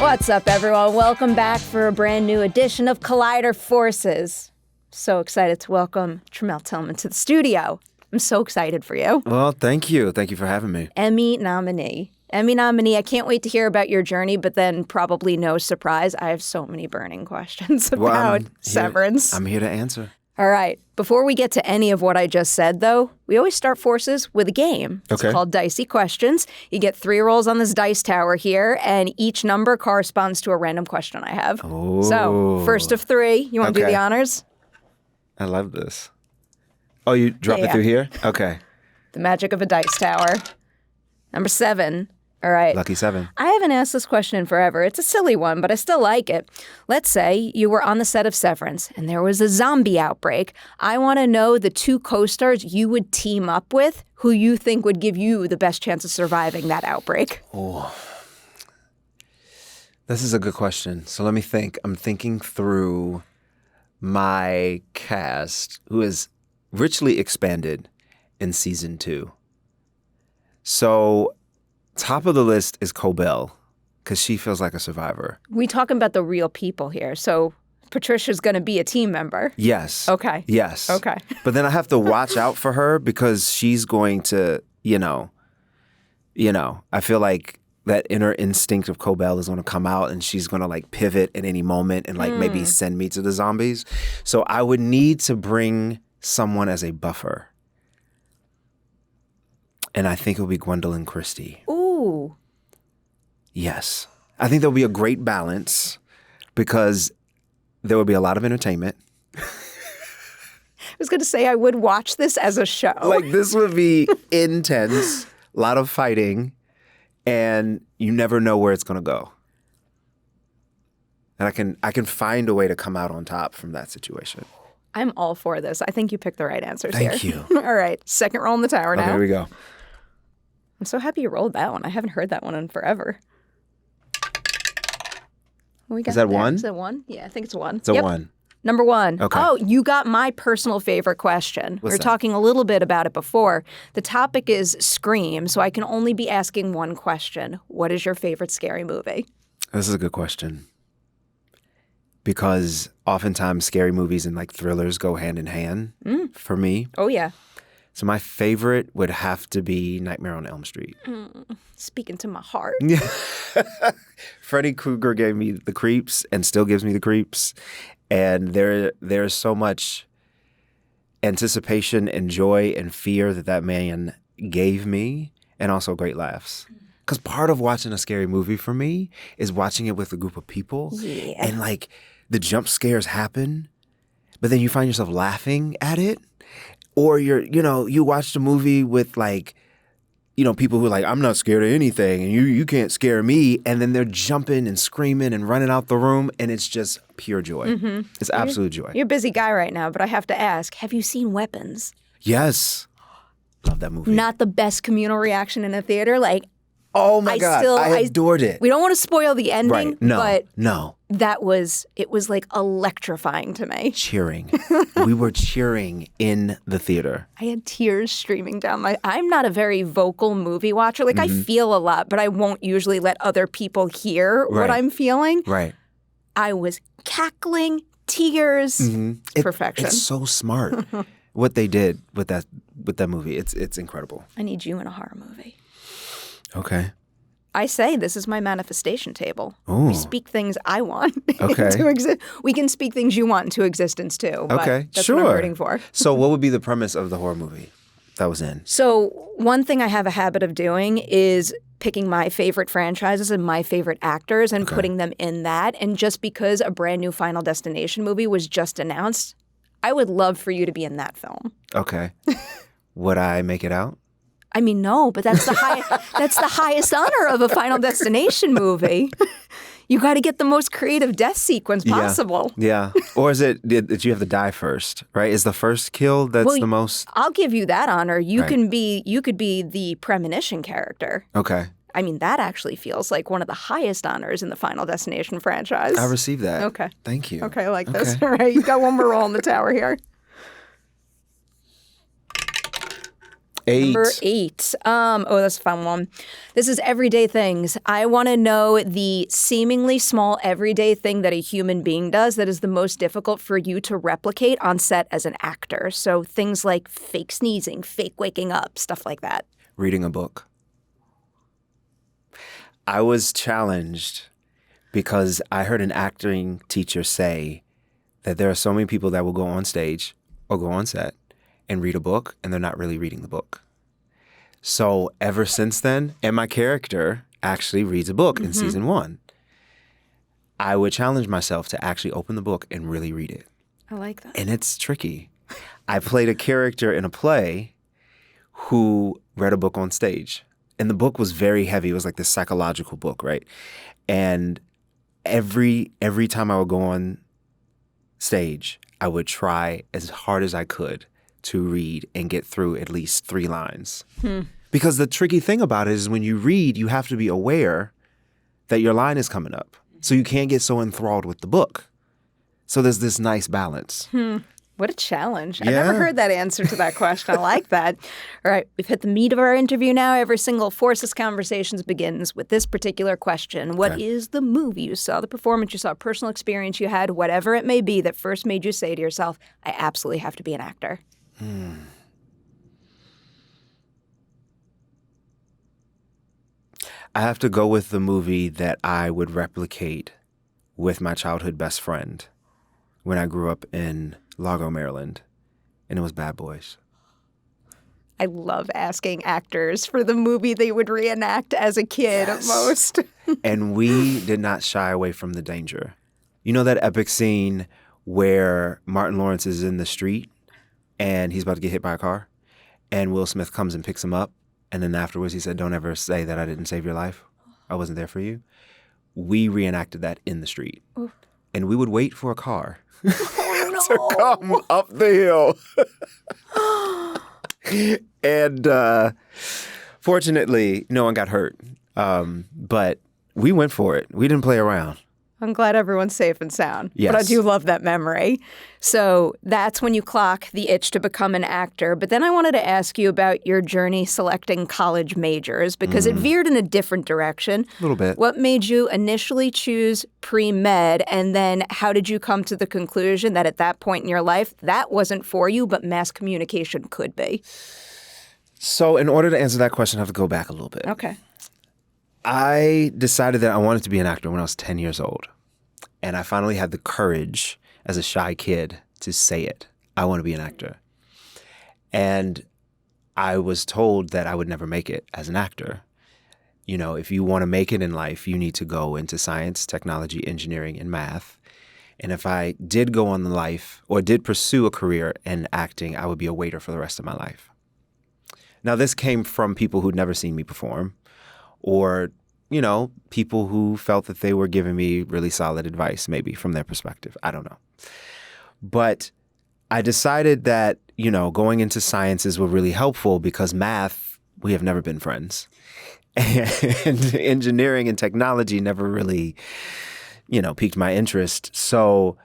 What's up, everyone? Welcome back for a brand new edition of Collider Forces. So excited to welcome Tramell Tillman to the studio. I'm so excited for you. Well, thank you. Thank you for having me. Emmy nominee. I can't wait to hear about your journey, but then probably no surprise, I have so many burning questions about Severance. I'm here to answer. All right. Before we get to any of what I just said, though, we always start Forces with a game. It's called Dicey Questions. You get 3 rolls on this dice tower here, and each number corresponds to a random question I have. Oh. So, first of 3, you want to do the honors? I love this. Oh, you dropped it through here? Okay. The magic of a dice tower. Number 7. All right. Lucky 7. I haven't asked this question in forever. It's a silly one, but I still like it. Let's say you were on the set of Severance and there was a zombie outbreak. I want to know the 2 co-stars you would team up with who you think would give you the best chance of surviving that outbreak. Oh. This is a good question. So let me think. I'm thinking through my cast, who is richly expanded in season 2. So top of the list is Cobell, because she feels like a survivor. We talking about the real people here. So Patricia's going to be a team member. Yes. Okay. Yes. Okay. But then I have to watch out for her because she's going to, I feel like that inner instinct of Cobell is going to come out and she's going to like pivot at any moment and like maybe send me to the zombies. So I would need to bring someone as a buffer. And I think it would be Gwendolyn Christie. Ooh. Yes. I think there'll be a great balance because there will be a lot of entertainment. I was going to say I would watch this as a show. Like this would be intense, a lot of fighting, and you never know where it's going to go. And I can find a way to come out on top from that situation. I'm all for this. I think you picked the right answers here. Thank you. All right. Second roll in the tower now. Okay, here we go. I'm so happy you rolled that one. I haven't heard that one in forever. What we got Is that there? 1? Is it 1? Yeah, I think it's 1. It's a 1. Number 1. Okay. Oh, you got my personal favorite question. We were talking a little bit about it before. The topic is Scream, so I can only be asking one question. What is your favorite scary movie? This is a good question. Because oftentimes scary movies and like thrillers go hand in hand for me. Oh, yeah. So my favorite would have to be Nightmare on Elm Street. Speaking to my heart. Yeah. Freddy Krueger gave me the creeps and still gives me the creeps. And there's so much anticipation and joy and fear that man gave me, and also great laughs. Because part of watching a scary movie for me is watching it with a group of people. Yeah. And like the jump scares happen, but then you find yourself laughing at it. Or you watch the movie with like, people who are like, I'm not scared of anything and you can't scare me. And then they're jumping and screaming and running out the room and it's just pure joy. Mm-hmm. It's absolute joy. You're a busy guy right now, but I have to ask, have you seen Weapons? Yes. Love that movie. Not the best communal reaction in a theater. Like, oh my God, I adored it. We don't want to spoil the ending, right. No, but no. It was like electrifying to me. Cheering. We were cheering in the theater. I had tears streaming down I'm not a very vocal movie watcher. Like I feel a lot, but I won't usually let other people hear what I'm feeling. Right. I was cackling, tears, perfection. It's so smart what they did with that movie. It's incredible. I need you in a horror movie. Okay. I say this is my manifestation table. Ooh. We speak things I want okay. into existence. We can speak things you want into existence too. But okay, that's sure. what I'm rooting for. So what would be the premise of the horror movie that was in? So one thing I have a habit of doing is picking my favorite franchises and my favorite actors and putting them in that. And just because a brand new Final Destination movie was just announced, I would love for you to be in that film. Okay. Would I make it out? I mean, no, but that's the highest honor of a Final Destination movie. You got to get the most creative death sequence possible. Yeah. Or is it that you have to die first, right? Is the first kill that's the most? I'll give you that honor. You could be the premonition character. Okay. I mean, that actually feels like one of the highest honors in the Final Destination franchise. I received that. Okay. Thank you. Okay, I like this. All right, you got one more roll in the tower here. 8. Number 8. Oh, that's a fun one. This is everyday things. I want to know the seemingly small everyday thing that a human being does that is the most difficult for you to replicate on set as an actor. So things like fake sneezing, fake waking up, stuff like that. Reading a book. I was challenged because I heard an acting teacher say that there are so many people that will go on stage or go on set and read a book, and they're not really reading the book. So ever since then, and my character actually reads a book in season 1, I would challenge myself to actually open the book and really read it. I like that. And it's tricky. I played a character in a play who read a book on stage. And the book was very heavy. It was like this psychological book, right? And every time I would go on stage, I would try as hard as I could to read and get through at least 3 lines. Because the tricky thing about it is when you read, you have to be aware that your line is coming up. So you can't get so enthralled with the book. So there's this nice balance. What a challenge. I've Yeah. never heard that answer to that question. I like that. All right, we've hit the meat of our interview now. Every single Forces Conversations begins with this particular question. What is the movie you saw, the performance you saw, personal experience you had, whatever it may be, that first made you say to yourself, I absolutely have to be an actor? I have to go with the movie that I would replicate with my childhood best friend when I grew up in Largo, Maryland, and it was Bad Boys. I love asking actors for the movie they would reenact as a kid at most. And we did not shy away from the danger. You know that epic scene where Martin Lawrence is in the street and he's about to get hit by a car, and Will Smith comes and picks him up, and then afterwards he said, "Don't ever say that I didn't save your life. I wasn't there for you." We reenacted that in the street. And we would wait for a car to come up the hill. And fortunately, no one got hurt. But we went for it. We didn't play around. I'm glad everyone's safe and sound. Yes. But I do love that memory. So that's when you clock the itch to become an actor. But then I wanted to ask you about your journey selecting college majors because it veered in a different direction. A little bit. What made you initially choose pre-med? And then how did you come to the conclusion that at that point in your life, that wasn't for you, but mass communication could be? So in order to answer that question, I have to go back a little bit. Okay. I decided that I wanted to be an actor when I was 10 years old. And I finally had the courage as a shy kid to say it. I want to be an actor. And I was told that I would never make it as an actor. You know, if you want to make it in life, you need to go into science, technology, engineering, and math. And if I did go on the life or did pursue a career in acting, I would be a waiter for the rest of my life. Now, this came from people who'd never seen me perform, or, you know, people who felt that they were giving me really solid advice, maybe from their perspective. I don't know. But I decided that, you know, going into sciences were really helpful because math, we have never been friends. And engineering and technology never really, you know, piqued my interest. So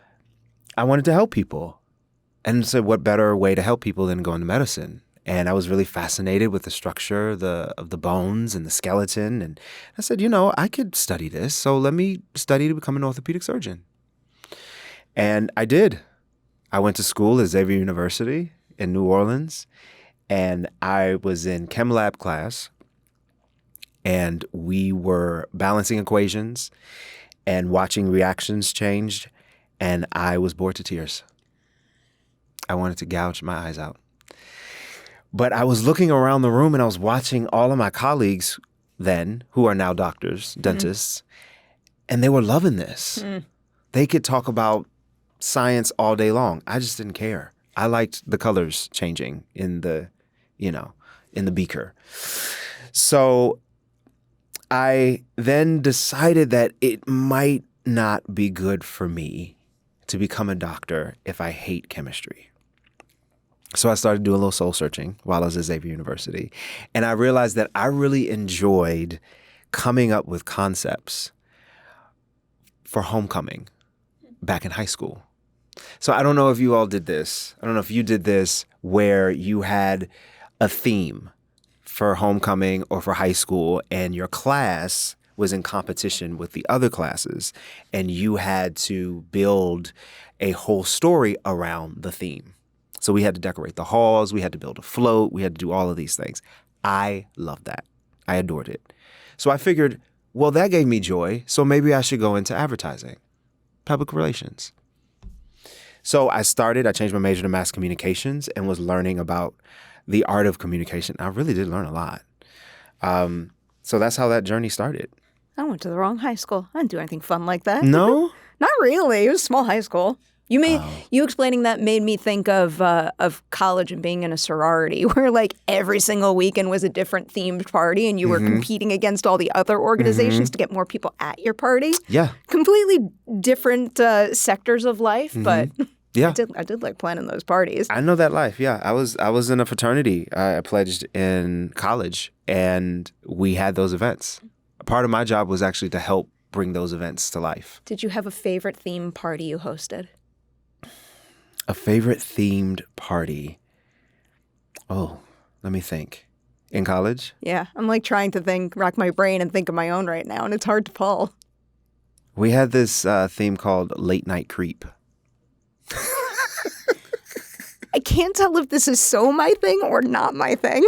I wanted to help people. And so what better way to help people than go into medicine? And I was really fascinated with the structure of the bones and the skeleton. And I said, you know, I could study this. So let me study to become an orthopedic surgeon. And I did. I went to school at Xavier University in New Orleans. And I was in chem lab class. And we were balancing equations and watching reactions change. And I was bored to tears. I wanted to gouge my eyes out. But I was looking around the room and I was watching all of my colleagues then, who are now doctors, dentists, and they were loving this. They could talk about science all day long. I just didn't care. I liked the colors changing in the, you know, in the beaker. So I then decided that it might not be good for me to become a doctor if I hate chemistry. So I started doing a little soul searching while I was at Xavier University. And I realized that I really enjoyed coming up with concepts for homecoming back in high school. So I don't know if you all did this. I don't know if you did this where you had a theme for homecoming or for high school, and your class was in competition with the other classes, and you had to build a whole story around the theme. So we had to decorate the halls, we had to build a float, we had to do all of these things. I loved that. I adored it. So I figured, well, that gave me joy, so maybe I should go into advertising, public relations. So I changed my major to mass communications and was learning about the art of communication. I really did learn a lot. So that's how that journey started. I went to the wrong high school. I didn't do anything fun like that. No? Not really. It was a small high school. You explaining that made me think of college and being in a sorority where like every single weekend was a different themed party and you were competing against all the other organizations to get more people at your party. Yeah. Completely different sectors of life, but yeah. I did like planning those parties. I know that life. Yeah. I was in a fraternity. I pledged in college and we had those events. Part of my job was actually to help bring those events to life. Did you have a favorite theme party you hosted? A favorite themed party? Oh, let me think. In college? Yeah, I'm like trying to rack my brain and think of my own right now, and it's hard to pull. We had this theme called Late Night Creep. I can't tell if this is so my thing or not my thing.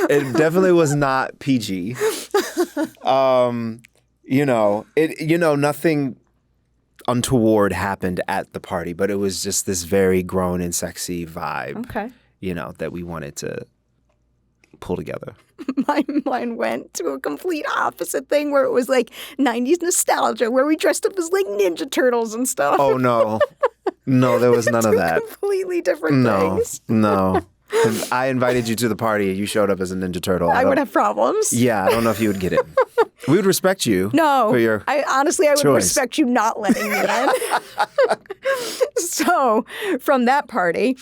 It definitely was not PG. Nothing untoward happened at the party, but it was just this very grown and sexy vibe, that we wanted to pull together. Mine went to a complete opposite thing where it was like 90s nostalgia, where we dressed up as like Ninja Turtles and stuff. Oh, no. No, there was none of that. Completely different things. No. I invited you to the party and you showed up as a Ninja Turtle. I would have problems. Yeah, I don't know if you would get it. We would respect you. No, for your I would respect you not letting me in. So from that party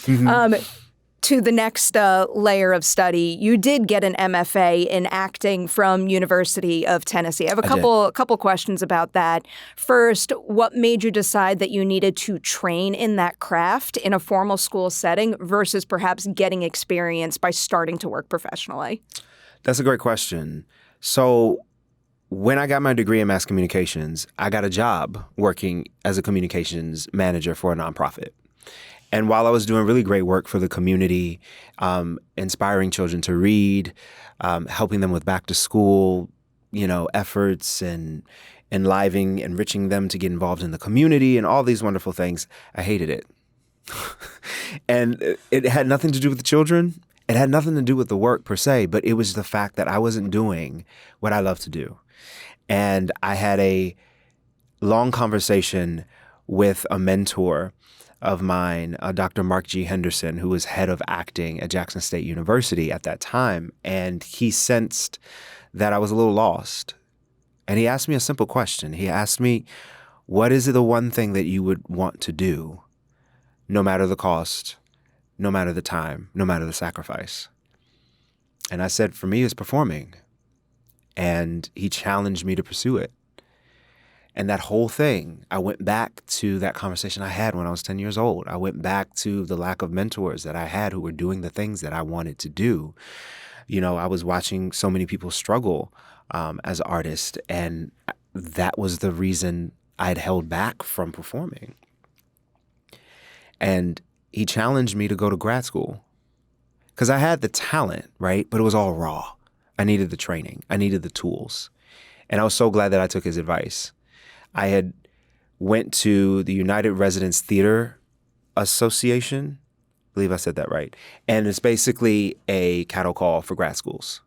to the next layer of study, you did get an MFA in acting from University of Tennessee. I have a couple questions about that. First, what made you decide that you needed to train in that craft in a formal school setting versus perhaps getting experience by starting to work professionally? That's a great question. So when I got my degree in mass communications, I got a job working as a communications manager for a nonprofit. And while I was doing really great work for the community, inspiring children to read, helping them with back to school, efforts and enriching them to get involved in the community and all these wonderful things, I hated it. And it had nothing to do with the children. It had nothing to do with the work per se, but it was the fact that I wasn't doing what I love to do. And I had a long conversation with a mentor of mine, Dr. Mark G. Henderson, who was head of acting at Jackson State University at that time. And he sensed that I was a little lost. And he asked me a simple question. He asked me, what is the one thing that you would want to do, no matter the cost, no matter the time, no matter the sacrifice? And I said, for me, it's performing. And he challenged me to pursue it. And that whole thing, I went back to that conversation I had when I was 10 years old. I went back to the lack of mentors that I had who were doing the things that I wanted to do. I was watching so many people struggle as artists, and that was the reason I had held back from performing. And he challenged me to go to grad school because I had the talent, right? But it was all raw. I needed the training. I needed the tools. And I was so glad that I took his advice. I had went to the United Residence Theater Association. I believe I said that right. And it's basically a cattle call for grad schools.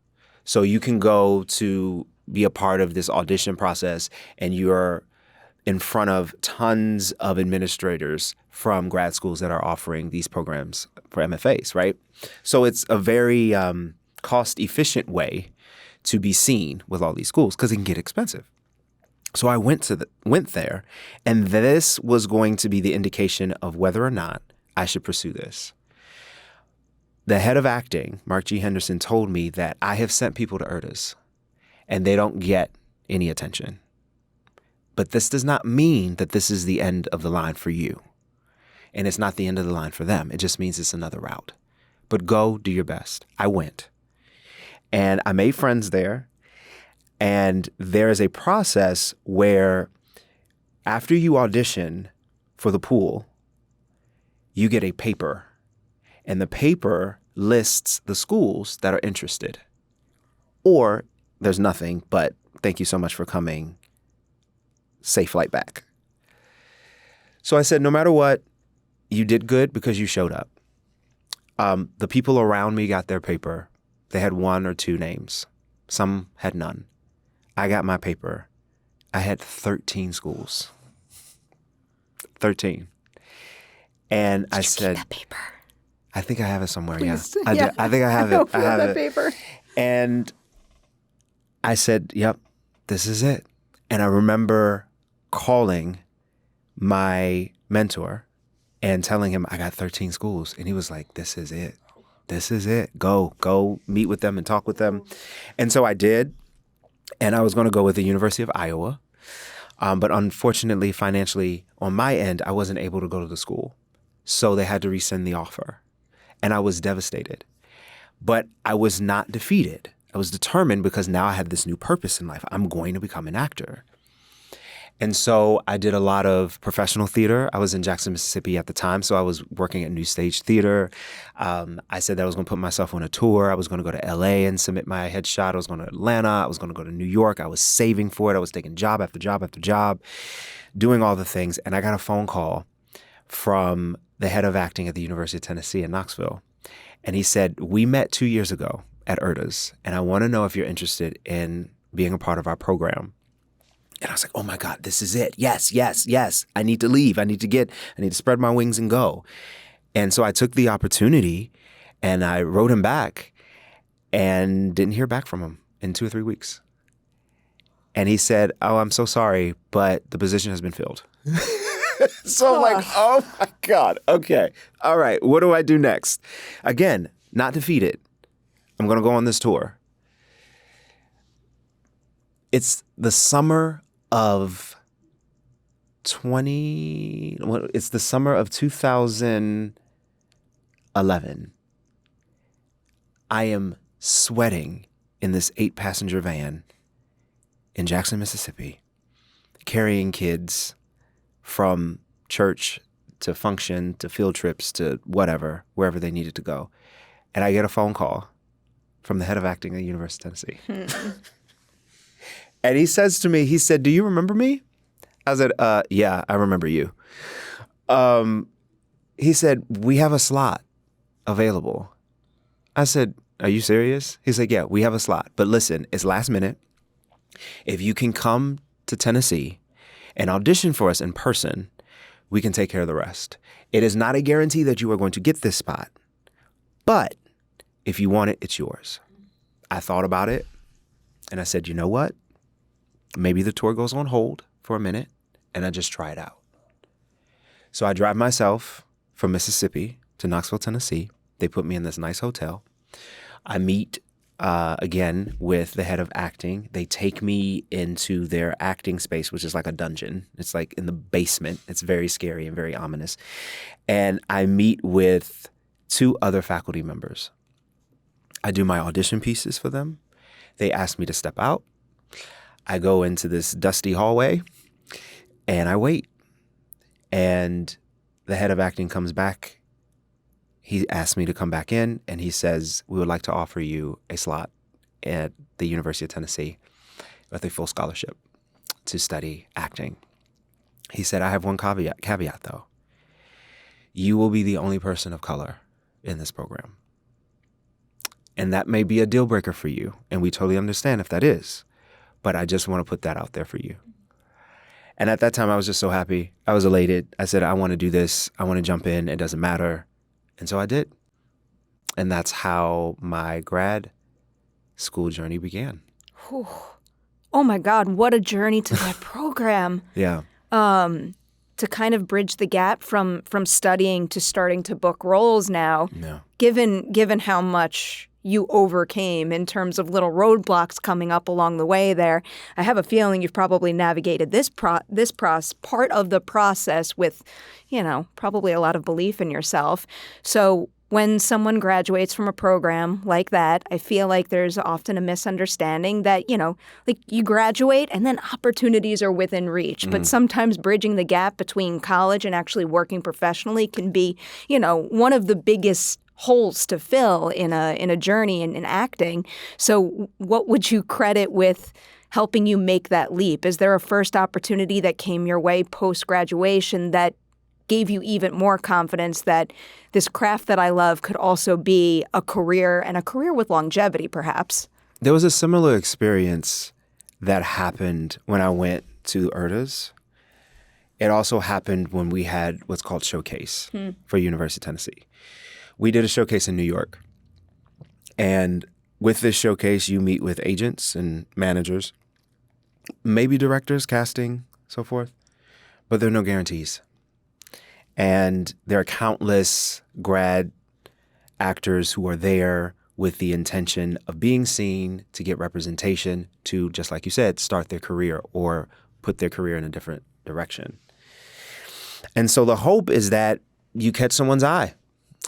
So you can go to be a part of this audition process and you're in front of tons of administrators from grad schools that are offering these programs for MFAs, right? So it's a very cost-efficient way to be seen with all these schools because it can get expensive. So I went there, and this was going to be the indication of whether or not I should pursue this. The head of acting, Mark G. Henderson, told me that I have sent people to URTAs, and they don't get any attention. But this does not mean that this is the end of the line for you. And it's not the end of the line for them. It just means it's another route. but go do your best. I went. And I made friends there. And there is a process where after you audition for the pool, you get a paper. And the paper lists the schools that are interested. Or there's nothing, but thank you so much for coming. Safe flight back. So I said, no matter what, you did good because you showed up. The people around me got their paper. They had 1 or 2 names. Some had none. I got my paper. I had 13 schools. 13. And I said, keep that paper? I think I have it somewhere. Please. Yeah. I think I have it. I have that paper. And I said, yep, this is it. And I remember calling my mentor and telling him I got 13 schools. And he was like, this is it. This is it. Go meet with them and talk with them. And so I did. And I was going to go with the University of Iowa. But unfortunately, financially, on my end, I wasn't able to go to the school. So they had to rescind the offer. And I was devastated. But I was not defeated. I was determined because now I had this new purpose in life. I'm going to become an actor. And so I did a lot of professional theater. I was in Jackson, Mississippi at the time, so I was working at New Stage Theater. I said that I was going to put myself on a tour. I was going to go to LA and submit my headshot. I was going to Atlanta. I was going to go to New York. I was saving for it. I was taking job after job after job, doing all the things. And I got a phone call from the head of acting at the University of Tennessee in Knoxville. And he said, we met 2 years ago at Erda's, and I want to know if you're interested in being a part of our program. And I was like, oh my God, this is it. Yes. I need to leave. I need to spread my wings and go. And so I took the opportunity and I wrote him back and didn't hear back from him in 2 or 3 weeks. And he said, oh, I'm so sorry, but the position has been filled. So I'm like, oh my God. Okay. All right. What do I do next? Again, not defeated. I'm going to go on this tour. It's the summer of 2011. I am sweating in this 8-passenger van in Jackson, Mississippi, carrying kids from church to function to field trips to whatever, wherever they needed to go. And I get a phone call from the head of acting at the University of Tennessee. And he says to me, he said, do you remember me? I said, yeah, I remember you. He said, we have a slot available. I said, are you serious? He said, yeah, we have a slot. But listen, it's last minute. If you can come to Tennessee and audition for us in person, we can take care of the rest. It is not a guarantee that you are going to get this spot. But if you want it, it's yours. I thought about it and I said, you know what? Maybe the tour goes on hold for a minute and I just try it out. So I drive myself from Mississippi to Knoxville, Tennessee. They put me in this nice hotel. I meet again with the head of acting. They take me into their acting space, which is like a dungeon. It's like in the basement. It's very scary and very ominous. And I meet with 2 other faculty members. I do my audition pieces for them. They ask me to step out. I go into this dusty hallway and I wait. And the head of acting comes back. He asks me to come back in and he says, we would like to offer you a slot at the University of Tennessee with a full scholarship to study acting. He said, I have one caveat though. You will be the only person of color in this program. And that may be a deal breaker for you. And we totally understand if that is. But I just want to put that out there for you. And at that time, I was just so happy. I was elated. I said, I want to do this. I want to jump in. It doesn't matter. And so I did. And that's how my grad school journey began. Whew. Oh my God, what a journey to that program. Yeah. To kind of bridge the gap from studying to starting to book roles now. Yeah. Given how much you overcame in terms of little roadblocks coming up along the way there, I have a feeling you've probably navigated this part of the process with, probably a lot of belief in yourself. So when someone graduates from a program like that, I feel like there's often a misunderstanding that, like you graduate and then opportunities are within reach. But sometimes bridging the gap between college and actually working professionally can be, one of the biggest holes to fill in a journey in acting. So what would you credit with helping you make that leap? Is there a first opportunity that came your way post-graduation that gave you even more confidence that this craft that I love could also be a career, and a career with longevity, perhaps? There was a similar experience that happened when I went to URTAS. It also happened when we had what's called Showcase for University of Tennessee. We did a showcase in New York. And with this showcase, you meet with agents and managers, maybe directors, casting, so forth, but there are no guarantees. And there are countless grad actors who are there with the intention of being seen, to get representation, to, just like you said, start their career or put their career in a different direction. And so the hope is that you catch someone's eye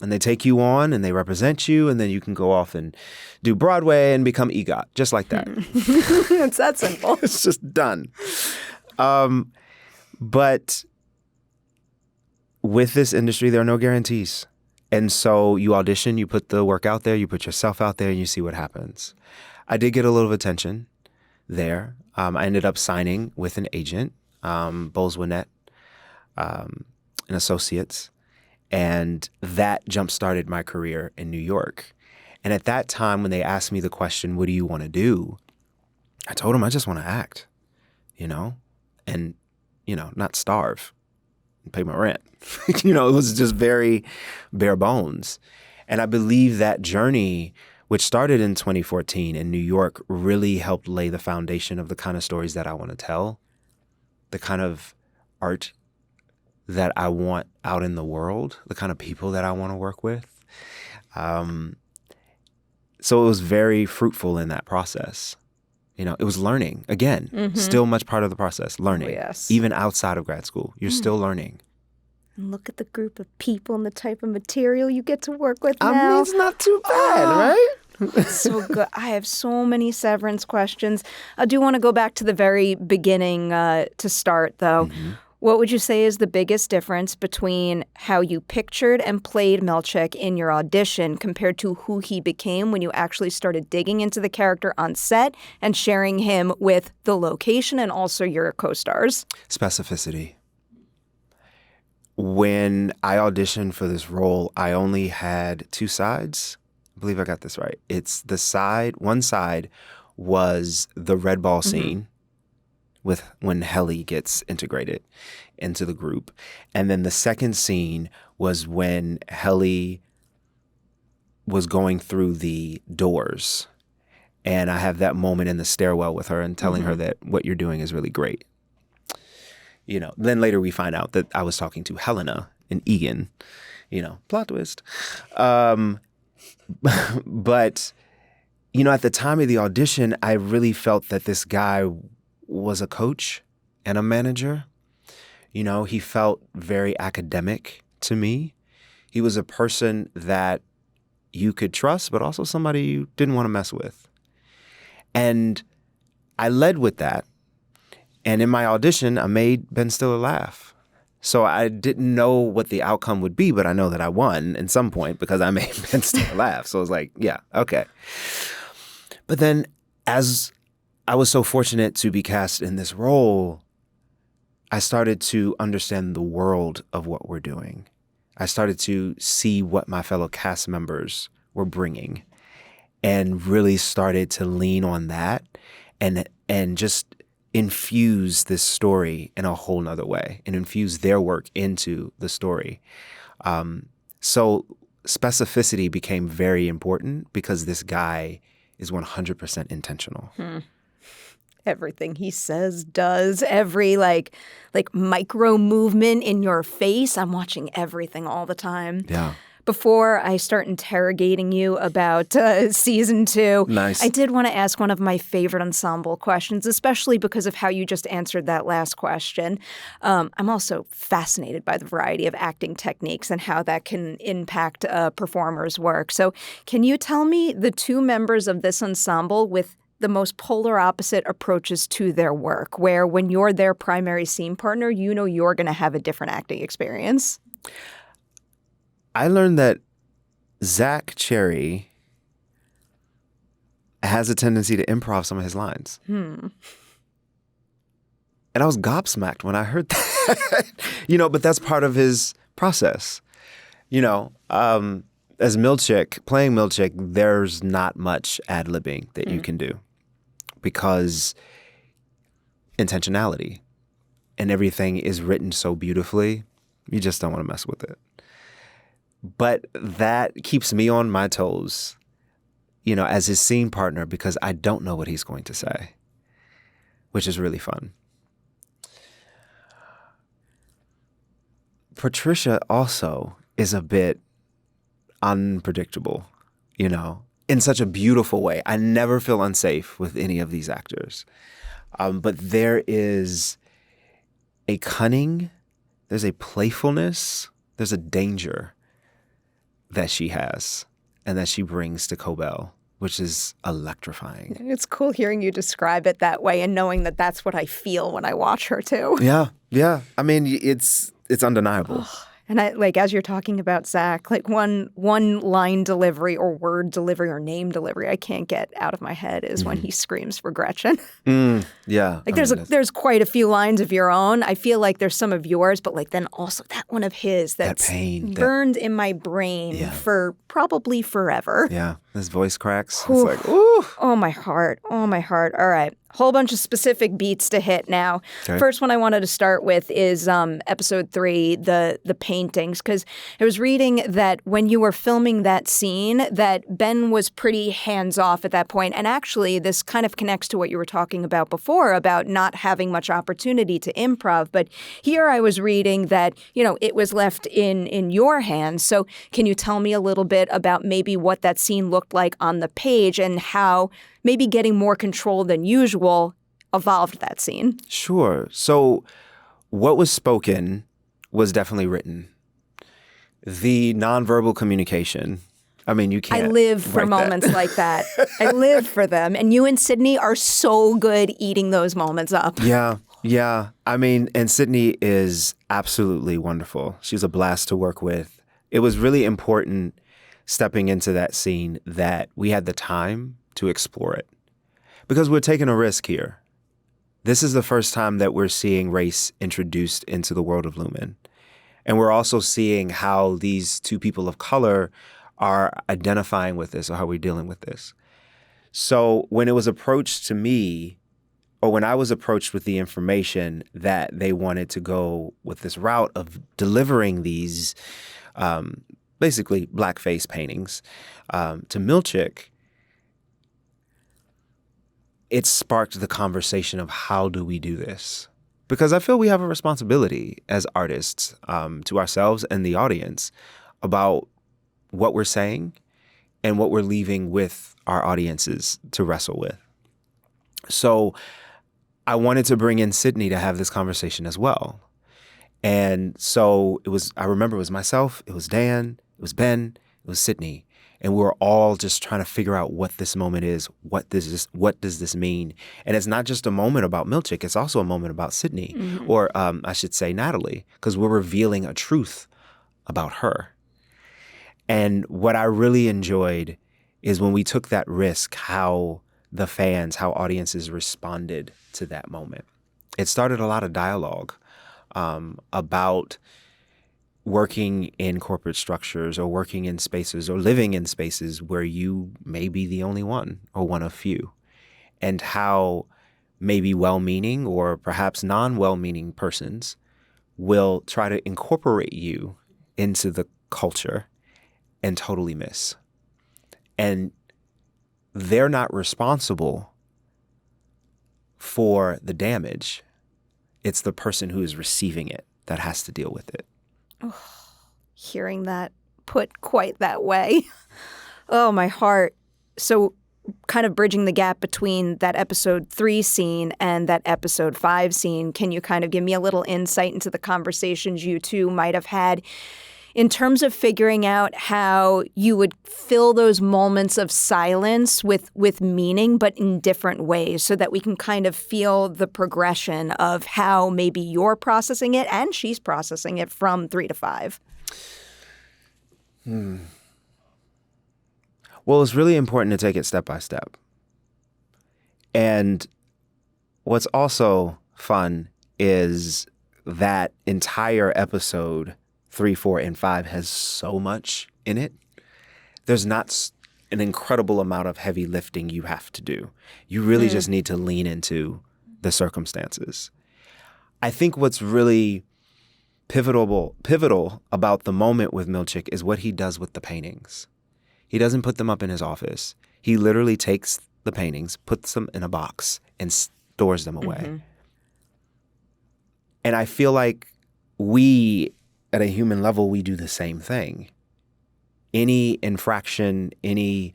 and they take you on and they represent you, and then you can go off and do Broadway and become EGOT, just like that. It's that simple. It's just done. But with this industry, there are no guarantees. And so you audition, you put the work out there, you put yourself out there, and you see what happens. I did get a little attention there. I ended up signing with an agent, Bowles Winnett and Associates, and that jump-started my career in New York. And at that time, when they asked me the question, what do you want to do? I told them I just want to act, and, not starve and pay my rent. It was just very bare bones. And I believe that journey, which started in 2014 in New York, really helped lay the foundation of the kind of stories that I want to tell, the kind of art that I want out in the world, the kind of people that I want to work with. So it was very fruitful in that process. It was learning. Again, still much part of the process, learning. Oh, yes. Even outside of grad school, you're still learning. And look at the group of people and the type of material you get to work with now. I mean, it's not too bad, right? It's so good. I have so many Severance questions. I do want to go back to the very beginning to start, though. What would you say is the biggest difference between how you pictured and played Milchick in your audition compared to who he became when you actually started digging into the character on set and sharing him with the location and also your co-stars? Specificity. When I auditioned for this role, I only had two sides. I believe I got this right. It's one side was the red ball scene with when Helly gets integrated into the group. And then the second scene was when Helly was going through the doors. And I have that moment in the stairwell with her and telling her that what you're doing is really great. Then later we find out that I was talking to Helena and Egan, plot twist. But, at the time of the audition, I really felt that this guy was a coach and a manager. He felt very academic to me. He was a person that you could trust, but also somebody you didn't want to mess with. And I led with that. And in my audition, I made Ben Stiller laugh. So I didn't know what the outcome would be, but I know that I won at some point because I made Ben Stiller laugh. So I was like, yeah, okay. But then as I was so fortunate to be cast in this role, I started to understand the world of what we're doing. I started to see what my fellow cast members were bringing and really started to lean on that and just infuse this story in a whole nother way and infuse their work into the story. So specificity became very important because this guy is 100% intentional. Everything he says, does, every like micro movement in your face. I'm watching everything all the time. Yeah. Before I start interrogating you about season 2, Nice. I did want to ask one of my favorite ensemble questions, especially because of how you just answered that last question. I'm also fascinated by the variety of acting techniques and how that can impact a performer's work. So can you tell me the 2 members of this ensemble with the most polar opposite approaches to their work, where when you're their primary scene partner, you know you're going to have a different acting experience? I learned that Zach Cherry has a tendency to improv some of his lines. And I was gobsmacked when I heard that. But that's part of his process. As Milchick, playing Milchick, there's not much ad-libbing that you can do because intentionality and everything is written so beautifully, you just don't want to mess with it. But that keeps me on my toes, as his scene partner, because I don't know what he's going to say, which is really fun. Patricia also is a bit unpredictable, in such a beautiful way. I never feel unsafe with any of these actors. But there is a cunning, there's a playfulness, there's a danger that she has and that she brings to Cobell, which is electrifying. It's cool hearing you describe it that way and knowing that that's what I feel when I watch her too. Yeah. I mean, it's undeniable. And as you're talking about Zach, one line delivery or word delivery or name delivery I can't get out of my head is when he screams for Gretchen. Yeah. There's quite a few lines of your own. I feel like there's some of yours, but then also that one of his that's that pain, burned in my brain for probably forever. Yeah. His voice cracks. It's like, ooh. Oh, my heart. All right. Whole bunch of specific beats to hit now. Okay. First one I wanted to start with is episode 3, the paintings, because I was reading that when you were filming that scene, that Ben was pretty hands-off at that point. And actually, this kind of connects to what you were talking about before, about not having much opportunity to improv. But here I was reading that, it was left in your hands. So can you tell me a little bit about maybe what that scene looked like on the page and how maybe getting more control than usual evolved that scene? Sure. So what was spoken was definitely written. The nonverbal communication, I mean, you can't. I live for moments like that. I live for them. And you and Sydney are so good eating those moments up. Yeah. I mean, and Sydney is absolutely wonderful. She's a blast to work with. It was really important stepping into that scene that we had the time to explore it, because we're taking a risk here. This is the first time that we're seeing race introduced into the world of Lumen. And we're also seeing how these 2 people of color are identifying with this, or how we're dealing with this. So when it was approached to me, or when I was approached with the information that they wanted to go with this route of delivering these basically blackface paintings to Milchick, it sparked the conversation of how do we do this? Because I feel we have a responsibility as artists to ourselves and the audience about what we're saying and what we're leaving with our audiences to wrestle with. So I wanted to bring in Sydney to have this conversation as well. And so I remember it was myself, it was Dan, it was Ben, it was Sydney. And we were all just trying to figure out what this moment is. What does this mean? And it's not just a moment about Milchick. It's also a moment about Sydney, or I should say Natalie, because we're revealing a truth about her. And what I really enjoyed is when we took that risk, how audiences responded to that moment. It started a lot of dialogue about working in corporate structures, or working in spaces, or living in spaces where you may be the only one or one of few, and how maybe well-meaning or perhaps non-well-meaning persons will try to incorporate you into the culture and totally miss. And they're not responsible for the damage. It's the person who is receiving it that has to deal with it. Oh, hearing that put quite that way. Oh, my heart. So kind of bridging the gap between that episode 3 scene and that episode 5 scene, can you kind of give me a little insight into the conversations you two might have had in terms of figuring out how you would fill those moments of silence with meaning, but in different ways, so that we can kind of feel the progression of how maybe you're processing it and she's processing it from 3 to 5? Well, it's really important to take it step by step. And what's also fun is that entire episode 3, 4, and 5 has so much in it. There's not an incredible amount of heavy lifting you have to do. You really just need to lean into the circumstances. I think what's really pivotal about the moment with Milchick is what he does with the paintings. He doesn't put them up in his office. He literally takes the paintings, puts them in a box, and stores them away. And I feel like we, at a human level, we do the same thing. Any infraction, any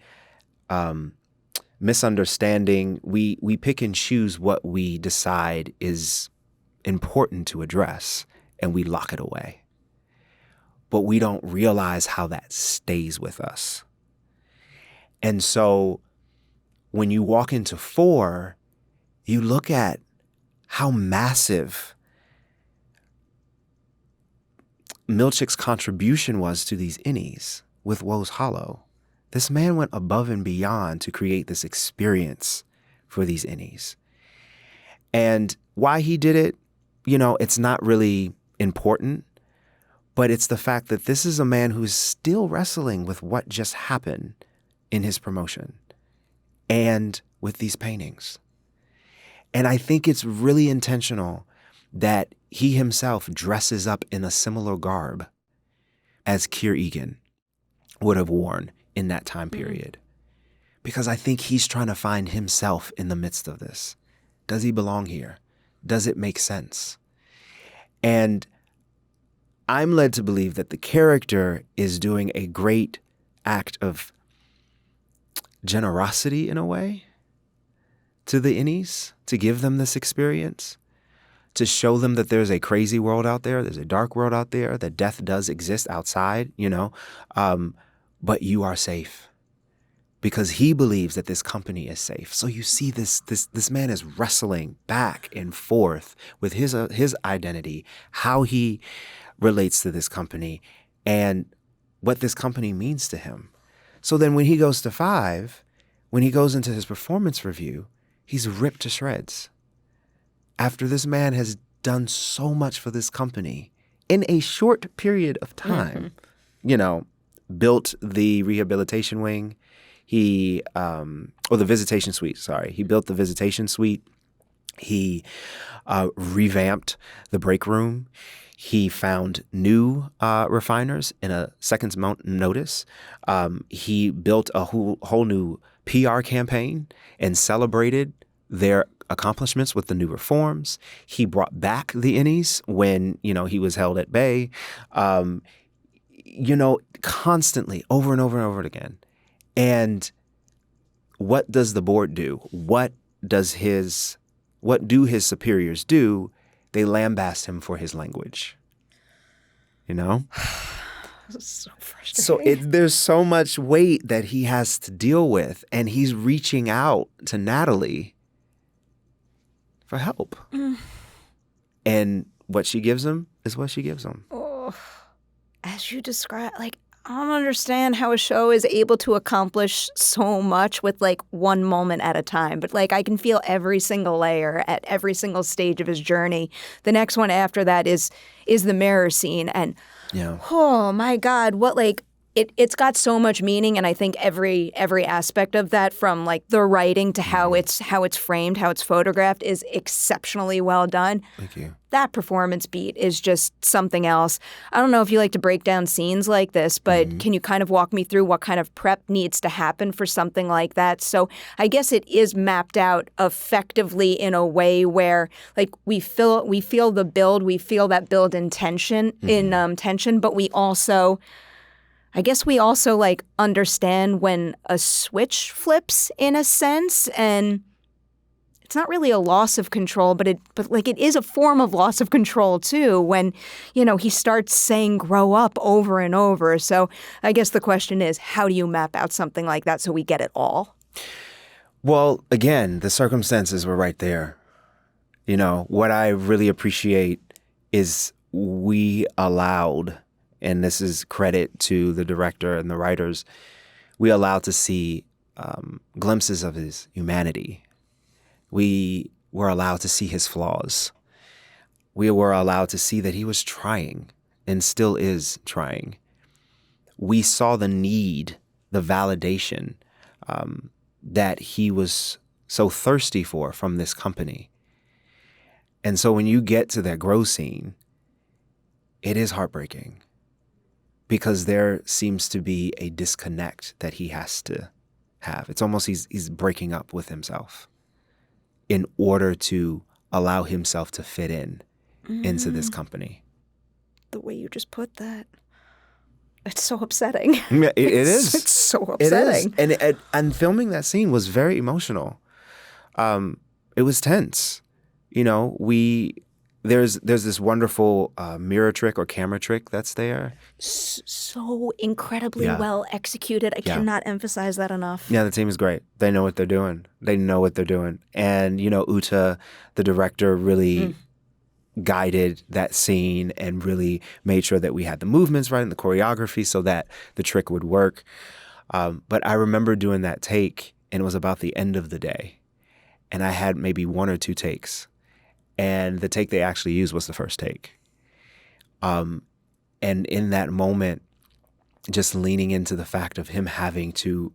misunderstanding, we pick and choose what we decide is important to address, and we lock it away. But we don't realize how that stays with us. And so when you walk into 4, you look at how massive Milchick's contribution was to these innies with Woe's Hollow. This man went above and beyond to create this experience for these innies. And why he did it, it's not really important, but it's the fact that this is a man who's still wrestling with what just happened in his promotion and with these paintings. And I think it's really intentional that he himself dresses up in a similar garb as Keir Egan would have worn in that time period. Because I think he's trying to find himself in the midst of this. Does he belong here? Does it make sense? And I'm led to believe that the character is doing a great act of generosity in a way to the innies, to give them this experience, to show them that there's a crazy world out there, there's a dark world out there, that death does exist outside, but you are safe. Because he believes that this company is safe. So you see this man is wrestling back and forth with his identity, how he relates to this company, and what this company means to him. So then when he goes to 5, when he goes into his performance review, he's ripped to shreds. After this man has done so much for this company in a short period of time, built the rehabilitation wing, or the visitation suite, sorry. He built the visitation suite. He revamped the break room. He found new refiners in a second's notice. He built a whole new PR campaign and celebrated their accomplishments with the new reforms. He brought back the innies when, he was held at bay, constantly over and over and over again. And what does the board do? What do his superiors do? They lambast him for his language. So frustrating. So there's so much weight that he has to deal with, and he's reaching out to Natalie for help. And what she gives him is what she gives him. Oh, as you describe, I don't understand how a show is able to accomplish so much with one moment at a time. But I can feel every single layer at every single stage of his journey. The next one after that is the mirror scene. And oh my God, what it's got so much meaning. And I think every aspect of that, from the writing to how it's framed, how it's photographed, is exceptionally well done. Thank you. That performance beat is just something else. I don't know if you like to break down scenes like this, but can you kind of walk me through what kind of prep needs to happen for something like that? So I guess it is mapped out effectively in a way where we feel the build, we feel that build in tension, but we also, I guess we also like understand when a switch flips in a sense, and it's not really a loss of control, but it is a form of loss of control too when, he starts saying grow up over and over. So I guess the question is, how do you map out something like that so we get it all? Well, again, the circumstances were right there. What I really appreciate is we allowed, and this is credit to the director and the writers, we allowed to see glimpses of his humanity. We were allowed to see his flaws. We were allowed to see that he was trying and still is trying. We saw the need, the validation that he was so thirsty for from this company. And so when you get to that grow scene, it is heartbreaking because there seems to be a disconnect that he has to have. It's almost he's breaking up with himself in order to allow himself to fit into this company. The way you just put that, it's so upsetting. Yeah, it is. It's so upsetting. It is. And filming that scene was very emotional. It was tense. There's this wonderful mirror trick or camera trick that's there. So incredibly well executed. I cannot emphasize that enough. Yeah, the team is great. They know what they're doing. And, Uta, the director, really guided that scene and really made sure that we had the movements right and the choreography so that the trick would work. But I remember doing that take, and it was about the end of the day. And I had maybe one or two takes. And the take they actually used was the first take. And in that moment, just leaning into the fact of him having to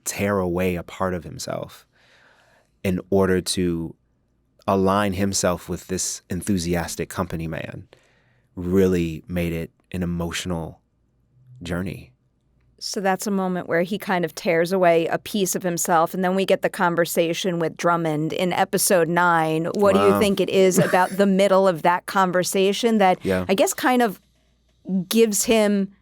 tear away a part of himself in order to align himself with this enthusiastic company man really made it an emotional journey. So that's a moment where he kind of tears away a piece of himself. And then we get the conversation with Drummond in episode 9. What do you think it is about the middle of that conversation that I guess kind of gives him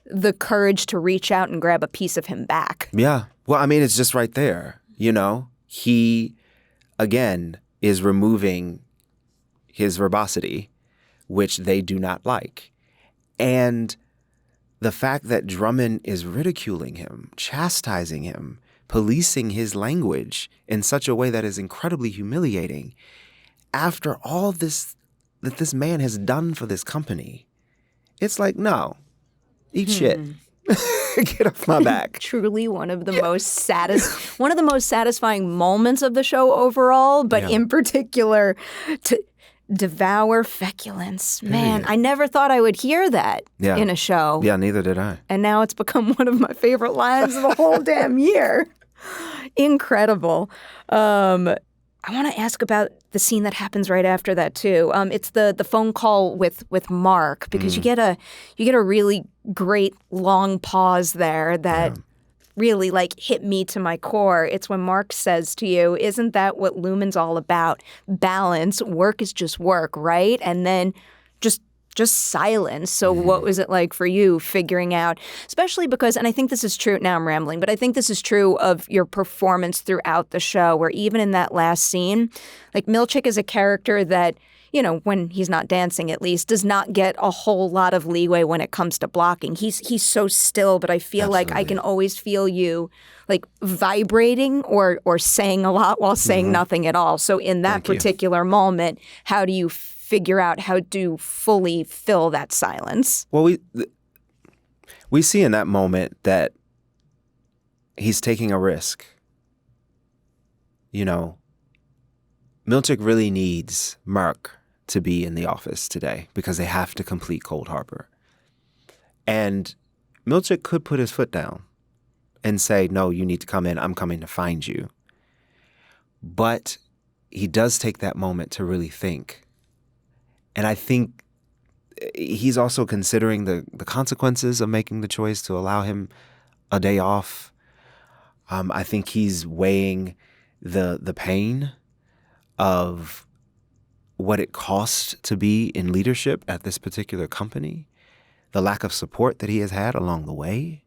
the courage to reach out and grab a piece of him back? Yeah. Well, I mean, it's just right there. He, again, is removing his verbosity, which they do not like. And the fact that Drummond is ridiculing him, chastising him, policing his language in such a way that is incredibly humiliating, after all this that this man has done for this company, it's like, no, eat shit. Get off my back. Truly one of the most satisfying moments of the show overall, but in particular to devour feculence. Man, I never thought I would hear that in a show. Yeah, neither did I. And now it's become one of my favorite lines of the whole damn year. Incredible. I want to ask about the scene that happens right after that too. It's the phone call with Mark, because you get a really great long pause there that really hit me to my core. It's when Mark says to you, "Isn't that what Lumen's all about? Balance. Work is just work, right?" And then just silence. So what was it like for you figuring out, especially because, and I think this is true, now I'm rambling, but I think this is true of your performance throughout the show, where even in that last scene, Milchick is a character that, when he's not dancing at least, does not get a whole lot of leeway when it comes to blocking. He's so still, but I feel like I can always feel you vibrating or saying a lot while saying nothing at all. So in that particular moment, how do you figure out how to fully fill that silence? Well, we see in that moment that he's taking a risk. Milchick really needs Mark to be in the office today because they have to complete Cold Harbor. And Milchick could put his foot down and say, "No, you need to come in. I'm coming to find you." But he does take that moment to really think. And I think he's also considering the consequences of making the choice to allow him a day off. I think he's weighing the pain of what it costs to be in leadership at this particular company. the lack of support that he has had along the way,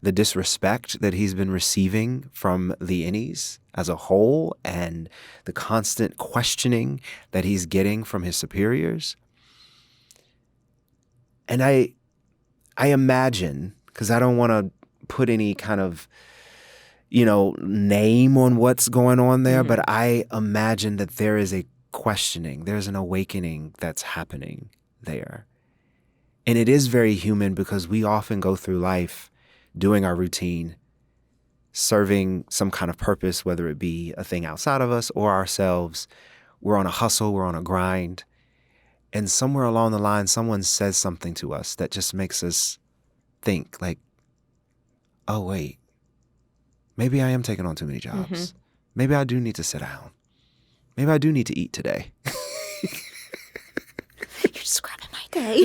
the disrespect that he's been receiving from the innies as a whole, and the constant questioning that he's getting from his superiors. And I imagine, because I don't want to put any kind of, name on what's going on there, but I imagine that there is a questioning, there's an awakening that's happening there. And it is very human, because we often go through life doing our routine, serving some kind of purpose, whether it be a thing outside of us or ourselves. We're on a hustle, we're on a grind. And somewhere along the line, someone says something to us that just makes us think like, oh, wait, maybe I am taking on too many jobs. Maybe I do need to sit down. Maybe I do need to eat today. You're describing my day.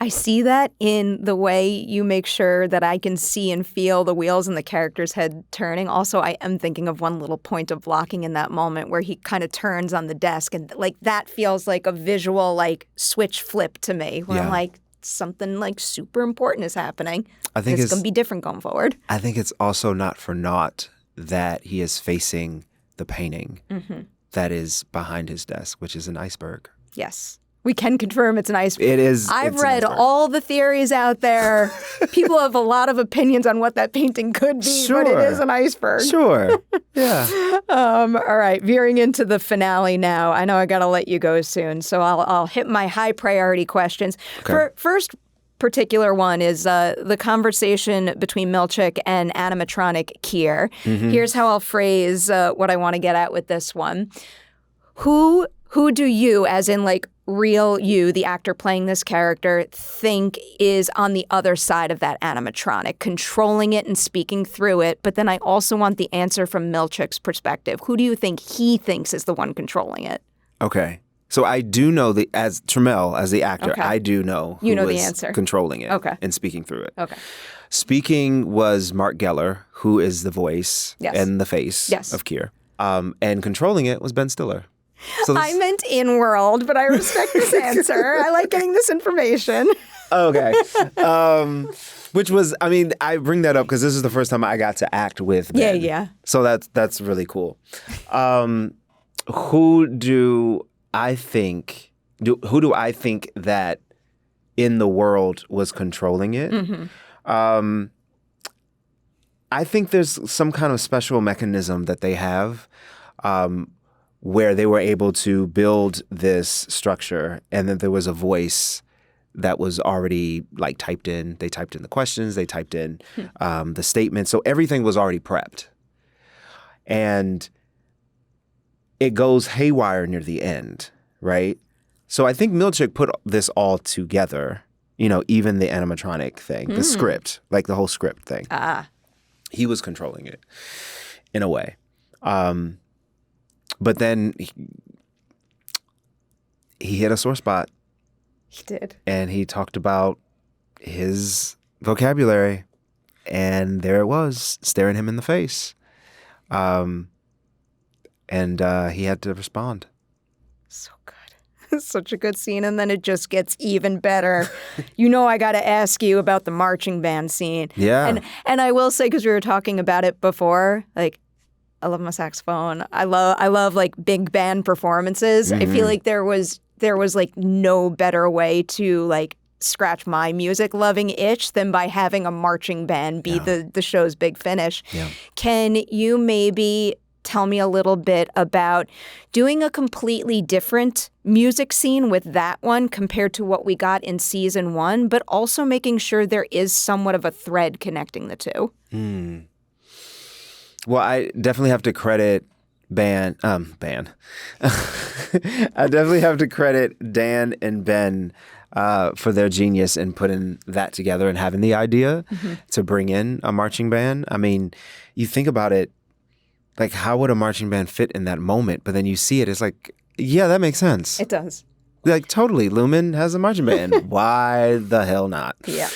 I see that in the way you make sure that I can see and feel the wheels in the character's head turning. Also, I am thinking of one little point of blocking in that moment where he kind of turns on the desk, and like that feels like a visual like switch flip to me, where I'm like, something like super important is happening. I think it's going to be different going forward. I think it's also not for naught that he is facing the painting that is behind his desk, which is an iceberg. Yes. We can confirm it's an iceberg. It is. I've read all the theories out there. People have a lot of opinions on what that painting could be, but it is an iceberg. Sure. Yeah. All right. Veering into the finale now. I know I got to let you go soon, so I'll hit my high priority questions. Okay. First particular one is the conversation between Milchick and animatronic Keir. Here's how I'll phrase what I want to get at with this one. Who do you, as in like real you, the actor playing this character, think is on the other side of that animatronic, controlling it and speaking through it? But then I also want the answer from Milchick's perspective. Who do you think he thinks is the one controlling it? Okay. So I do know as Tramell, as the actor, I do know who the was answer. Controlling it and speaking through it. Okay. Speaking was Mark Geller, who is the voice and the face of Keir. And controlling it was Ben Stiller. So I meant in-world, but I respect this answer. I like getting this information. Okay. Which was, I bring that up because this is the first time I got to act with Ben. Yeah. So that's really cool. Who do I think that in the world was controlling it? I think there's some kind of special mechanism that they have where they were able to build this structure, and then there was a voice that was already like typed in. They typed in the questions, they typed in the statement. So everything was already prepped. And it goes haywire near the end, right? So I think Milchick put this all together, even the animatronic thing, the script, like the whole script thing. He was controlling it in a way. But then he hit a sore spot. He did. And he talked about his vocabulary, and there it was, staring him in the face. And he had to respond. So good. Such a good scene. And then it just gets even better. I got to ask you about the marching band scene. Yeah. And I will say, because we were talking about it before, like, I love my saxophone. I love like big band performances. I feel like there was like no better way to like scratch my music loving itch than by having a marching band be the show's big finish. Yeah. Can you maybe tell me a little bit about doing a completely different music scene with that one compared to what we got in season 1, but also making sure there is somewhat of a thread connecting the two? Well, I definitely have to credit I definitely have to credit Dan and Ben for their genius in putting that together and having the idea to bring in a marching band. You think about it, like how would a marching band fit in that moment? But then you see it, it's like, yeah, that makes sense. It does. Like totally, Lumen has a marching band. Why the hell not? Yeah.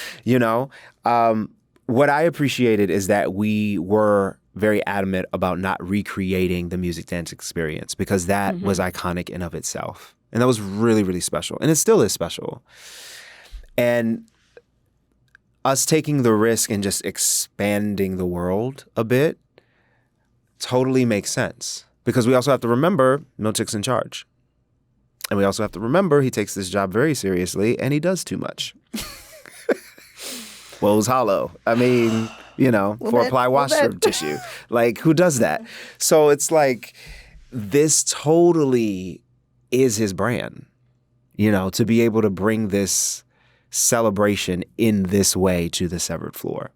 What I appreciated is that we were very adamant about not recreating the music dance experience because that was iconic in of itself. And that was really, really special. And it still is special. And us taking the risk and just expanding the world a bit totally makes sense. Because we also have to remember Milchick's in charge. And we also have to remember he takes this job very seriously and he does too much. Woe's hollow. I mean, you know, four-ply washroom tissue. Like, who does that? So it's like, this totally is his brand, you know, to be able to bring this celebration in this way to the severed floor.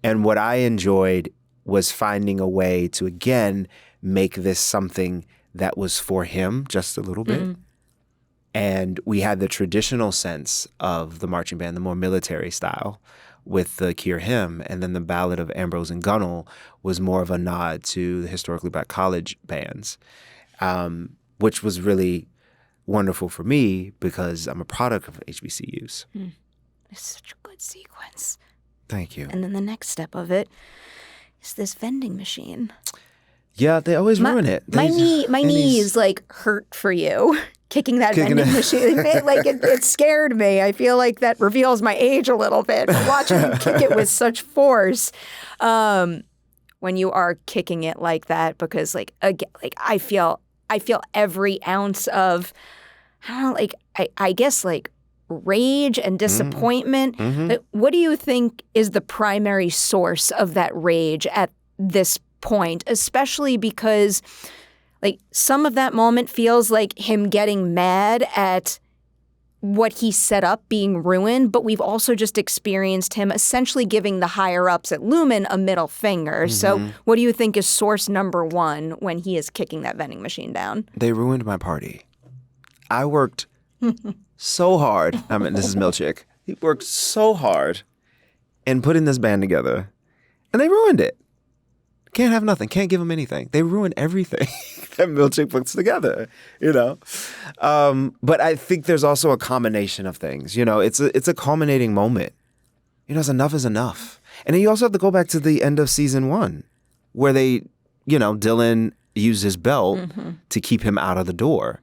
And what I enjoyed was finding a way to, again, make this something that was for him just a little bit. Mm-hmm. And we had the traditional sense of the marching band, the more military style, with the Kier hymn. And then the Ballad of Ambrose and Gunnell was more of a nod to the historically black college bands, which was really wonderful for me because I'm a product of HBCUs. It's such a good sequence. Thank you. And then the next step of it is this vending machine. Yeah, they always ruin it. My knee is like hurt for you. Kicking that vending machine. Like it scared me. I feel like that reveals my age a little bit. Watching you kick it with such force. When you are kicking it like that, because I feel every ounce of, I don't know, I guess rage and disappointment. Mm-hmm. What do you think is the primary source of that rage at this point, especially because some of that moment feels like him getting mad at what he set up being ruined, but we've also just experienced him essentially giving the higher-ups at Lumen a middle finger. Mm-hmm. So what do you think is source number one when he is kicking that vending machine down? They ruined my party. I worked so hard. I mean, this is Milchick. He worked so hard in putting this band together, and they ruined it. Can't have nothing. Can't give him anything. They ruined everything that Milchick puts together, you know? But I think there's also a combination of things. You know, it's a culminating moment. You know, enough is enough. And then you also have to go back to the end of season 1 where they, you know, Dylan used his belt to keep him out of the door.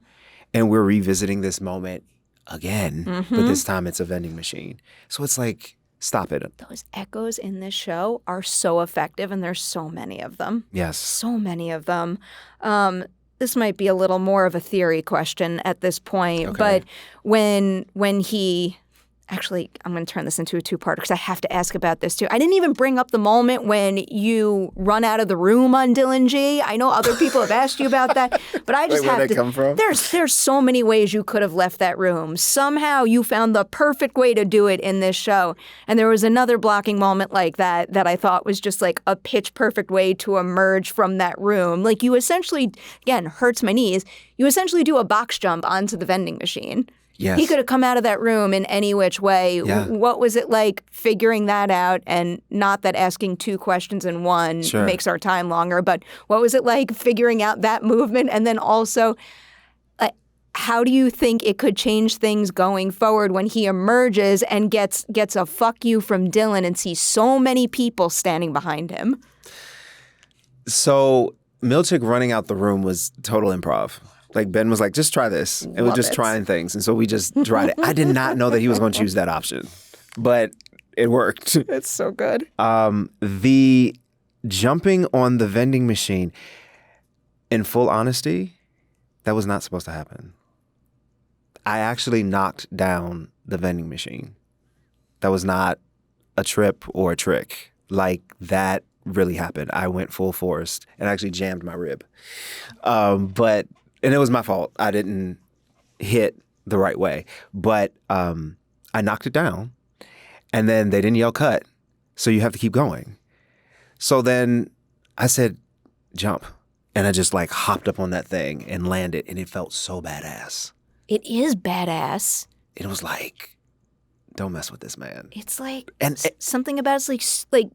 And we're revisiting this moment again, but this time it's a vending machine. So it's like, stop it. Those echoes in this show are so effective, and there's so many of them. Yes. So many of them. This might be a little more of a theory question at this point, okay. But when he... Actually, I'm going to turn this into a two-parter because I have to ask about this too. I didn't even bring up the moment when you run out of the room on Dylan G. I know other people have asked you about that, but I just have to. Where'd that come from? There's so many ways you could have left that room. Somehow you found the perfect way to do it in this show, and there was another blocking moment like that I thought was just like a pitch-perfect way to emerge from that room. Like you essentially, again, hurts my knees. You essentially do a box jump onto the vending machine. Yes. He could have come out of that room in any which way. Yeah. What was it like figuring that out? And not that asking 2 questions in one makes our time longer, but what was it like figuring out that movement? And then also, how do you think it could change things going forward when he emerges and gets a fuck you from Dylan and sees so many people standing behind him? So Milchick running out the room was total improv. Like Ben was like, just try this. And we're just trying things. And so we just tried it. I did not know that he was going to choose that option, but it worked. It's so good. The jumping on the vending machine, in full honesty, that was not supposed to happen. I actually knocked down the vending machine. That was not a trip or a trick. Like that really happened. I went full force and actually jammed my rib. And it was my fault. I didn't hit the right way. But I knocked it down. And then they didn't yell cut. So you have to keep going. So then I said, jump. And I just like hopped up on that thing and landed. And it felt so badass. It is badass. It was like, don't mess with this man. It's like something about it's like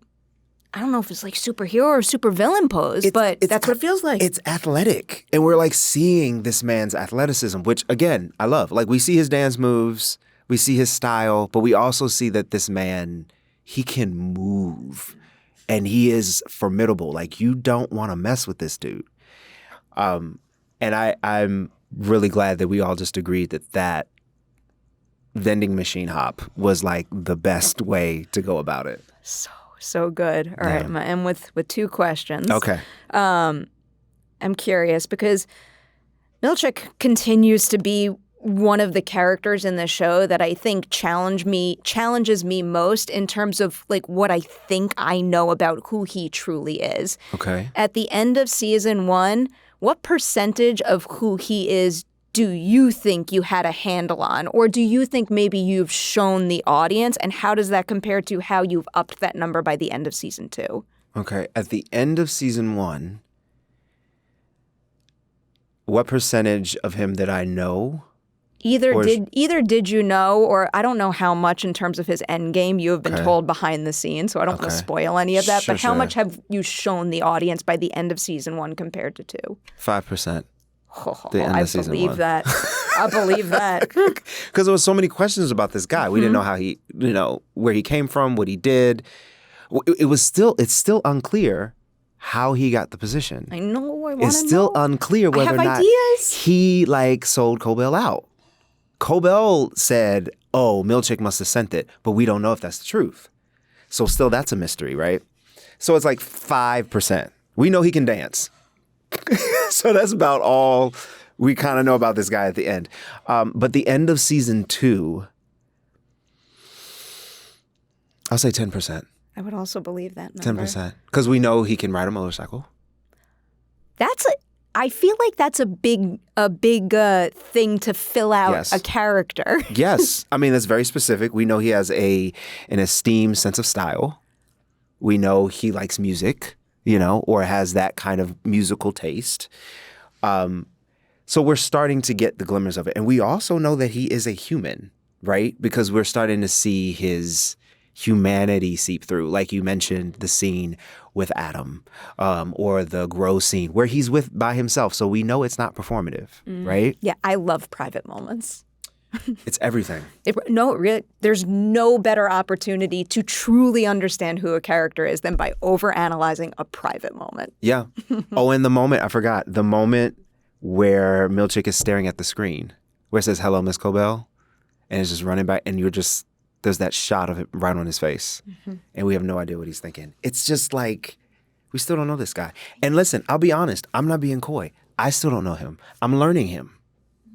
I don't know if it's like superhero or supervillain pose, but that's what it feels like. It's athletic. And we're like seeing this man's athleticism, which again, I love. Like we see his dance moves, we see his style, but we also see that this man, he can move and he is formidable. Like you don't want to mess with this dude. And I'm really glad that we all just agreed that vending machine hop was like the best way to go about it. So good. All right, I'm gonna end with 2 questions. Okay. I'm curious because Milchick continues to be one of the characters in the show that I think challenges me most in terms of like what I think I know about who he truly is. Okay. At the end of season 1, what percentage of who he is do you think you had a handle on? Or do you think maybe you've shown the audience? And how does that compare to how you've upped that number by the end of season 2? Okay. At the end of season 1, what percentage of him did I know? Either did you know, or I don't know how much in terms of his end game you have been told behind the scenes, so I don't want to spoil any of that. But how much have you shown the audience by the end of season 1 compared to 2? 5%. I believe that. I believe that. Because there was so many questions about this guy. We didn't know how he, where he came from, what he did. It's still unclear how he got the position. I know. I want to know. It's still unclear whether or not he sold Cobell out. Cobell said, "Oh, Milchick must have sent it," but we don't know if that's the truth. So still, that's a mystery, right? So it's like 5%. We know he can dance. So that's about all we kind of know about this guy at the end. But the end of season 2, I'll say 10%. I would also believe that number. 10%. Because we know he can ride a motorcycle. I feel like that's a big thing to fill out a character. Yes. I mean, that's very specific. We know he has an esteemed sense of style. We know he likes music, or has that kind of musical taste. So we're starting to get the glimmers of it. And we also know that he is a human, right? Because we're starting to see his humanity seep through. Like you mentioned, the scene with Adam, or the grow scene where he's by himself. So we know it's not performative, right? Yeah, I love private moments. It's everything. There's no better opportunity to truly understand who a character is than by overanalyzing a private moment. Yeah. And the moment, I forgot, the moment where Milchick is staring at the screen where it says, "Hello, Miss Cobell," and it's just running by, and there's that shot of it right on his face. And we have no idea what he's thinking. It's just like, we still don't know this guy. And listen, I'll be honest, I'm not being coy. I still don't know him. I'm learning him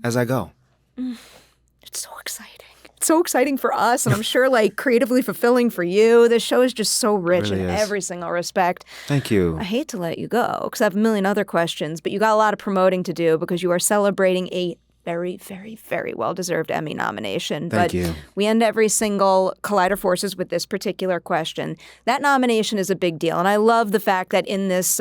as I go. It's so exciting. It's so exciting for us, and I'm sure creatively fulfilling for you. This show is just so rich in every single respect. Thank you. I hate to let you go because I have a million other questions, but you got a lot of promoting to do because you are celebrating a very, very, very well-deserved Emmy nomination. Thank you. We end every single Collider Forces with this particular question. That nomination is a big deal, and I love the fact that in this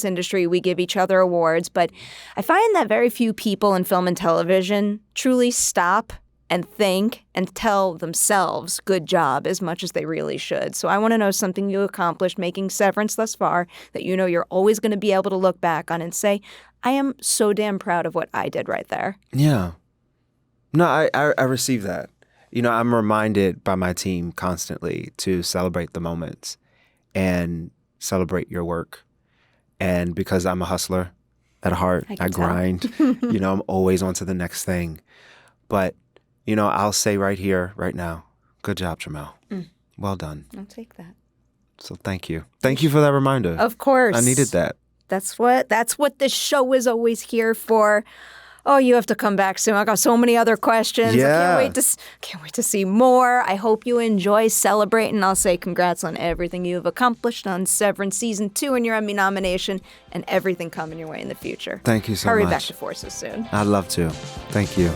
industry we give each other awards, but I find that very few people in film and television truly stop and think and tell themselves good job as much as they really should. So I want to know something you accomplished making Severance thus far that you're always going to be able to look back on and say, I am so damn proud of what I did right there. Yeah. No, I receive that. I'm reminded by my team constantly to celebrate the moments and celebrate your work. And because I'm a hustler at heart, I grind. I'm always on to the next thing. But, I'll say right here, right now, good job, Tramell. Well done. I'll take that. So thank you. Thank you for that reminder. Of course. I needed that. That's what this show is always here for. Oh, you have to come back soon. I got so many other questions. Yeah. I can't wait to see more. I hope you enjoy celebrating. I'll say congrats on everything you've accomplished on Severance Season 2 and your Emmy nomination and everything coming your way in the future. Thank you so much. Hurry back to Forces soon. I'd love to. Thank you.